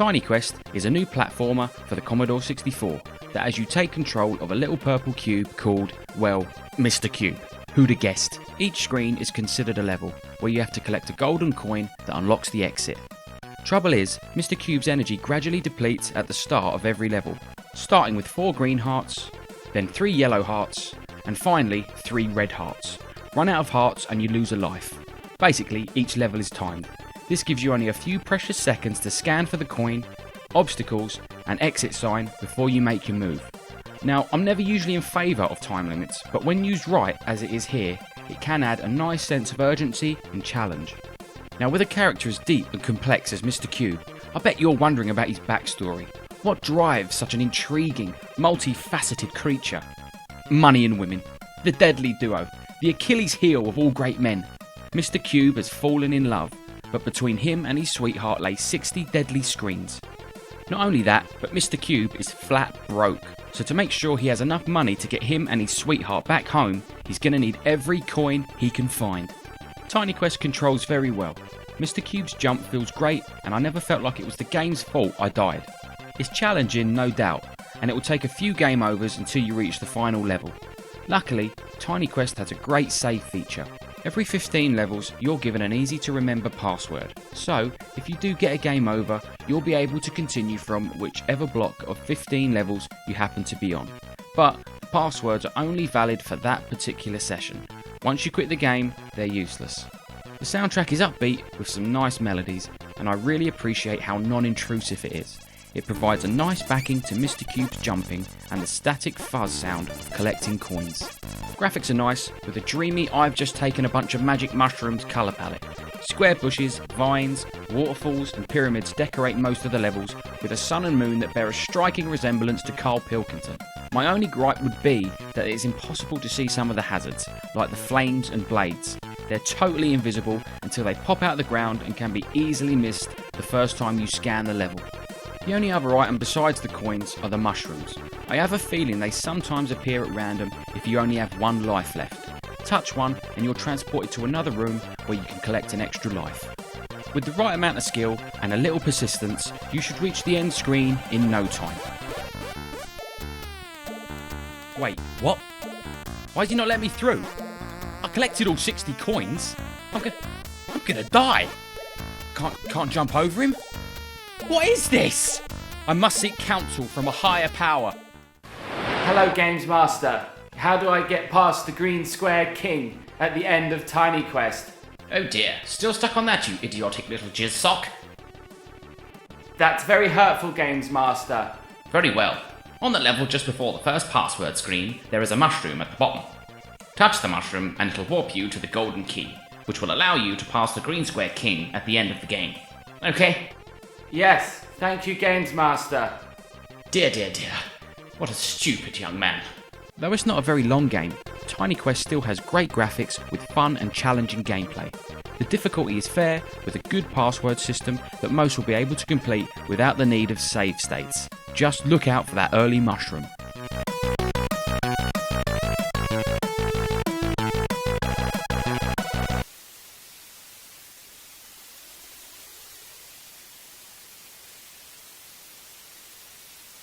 Tiny Quest is a new platformer for the Commodore 64 that has you take control of a little purple cube called, well, Mr. Cube. Who'd have guessed? Each screen is considered a level, where you have to collect a golden coin that unlocks the exit. Trouble is, Mr. Cube's energy gradually depletes at the start of every level, starting with 4 green hearts, then 3 yellow hearts, and finally 3 red hearts. Run out of hearts and you lose a life. Basically, each level is timed. This gives you only a few precious seconds to scan for the coin, obstacles, and exit sign before you make your move. Now, I'm never usually in favour of time limits, but when used right, as it is here, it can add a nice sense of urgency and challenge. Now, with a character as deep and complex as Mr. Cube, I bet you're wondering about his backstory. What drives such an intriguing, multifaceted creature? Money and women. The deadly duo. The Achilles heel of all great men. Mr. Cube has fallen in love, but between him and his sweetheart lay 60 deadly screens. Not only that, but Mr. Cube is flat broke. So to make sure he has enough money to get him and his sweetheart back home, he's going to need every coin he can find. Tiny Quest controls very well. Mr. Cube's jump feels great, and I never felt like it was the game's fault I died. It's challenging, no doubt, and it will take a few game overs until you reach the final level. Luckily, Tiny Quest has a great save feature. Every 15 levels, you're given an easy to remember password. So, if you do get a game over, you'll be able to continue from whichever block of 15 levels you happen to be on. But, the passwords are only valid for that particular session. Once you quit the game, they're useless. The soundtrack is upbeat with some nice melodies, and I really appreciate how non-intrusive it is. It provides a nice backing to Mr. Cube's jumping and the static fuzz sound of collecting coins. Graphics are nice, with a dreamy I've just taken a bunch of magic mushrooms colour palette. Square bushes, vines, waterfalls and pyramids decorate most of the levels, with a sun and moon that bear a striking resemblance to Carl Pilkington. My only gripe would be that it is impossible to see some of the hazards, like the flames and blades. They're totally invisible until they pop out of the ground and can be easily missed the first time you scan the level. The only other item besides the coins are the mushrooms. I have a feeling they sometimes appear at random if you only have 1 life left. Touch one and you're transported to another room where you can collect an extra life. With the right amount of skill and a little persistence, you should reach the end screen in no time. Wait, what? Why did you not let me through? I collected all 60 coins. I'm gonna die. Can't jump over him? What is this? I must seek counsel from a higher power. Hello, Games Master. How do I get past the green square king at the end of Tiny Quest? Oh dear, still stuck on that, you idiotic little jizz sock? That's very hurtful, Games Master. Very well. On the level just before the first password screen, there is a mushroom at the bottom. Touch the mushroom and it'll warp you to the golden key, which will allow you to pass the green square king at the end of the game. Okay? Yes, thank you, Games Master. Dear, dear, dear. What a stupid young man. Though it's not a very long game, Tiny Quest still has great graphics with fun and challenging gameplay. The difficulty is fair, with a good password system that most will be able to complete without the need of save states. Just look out for that early mushroom.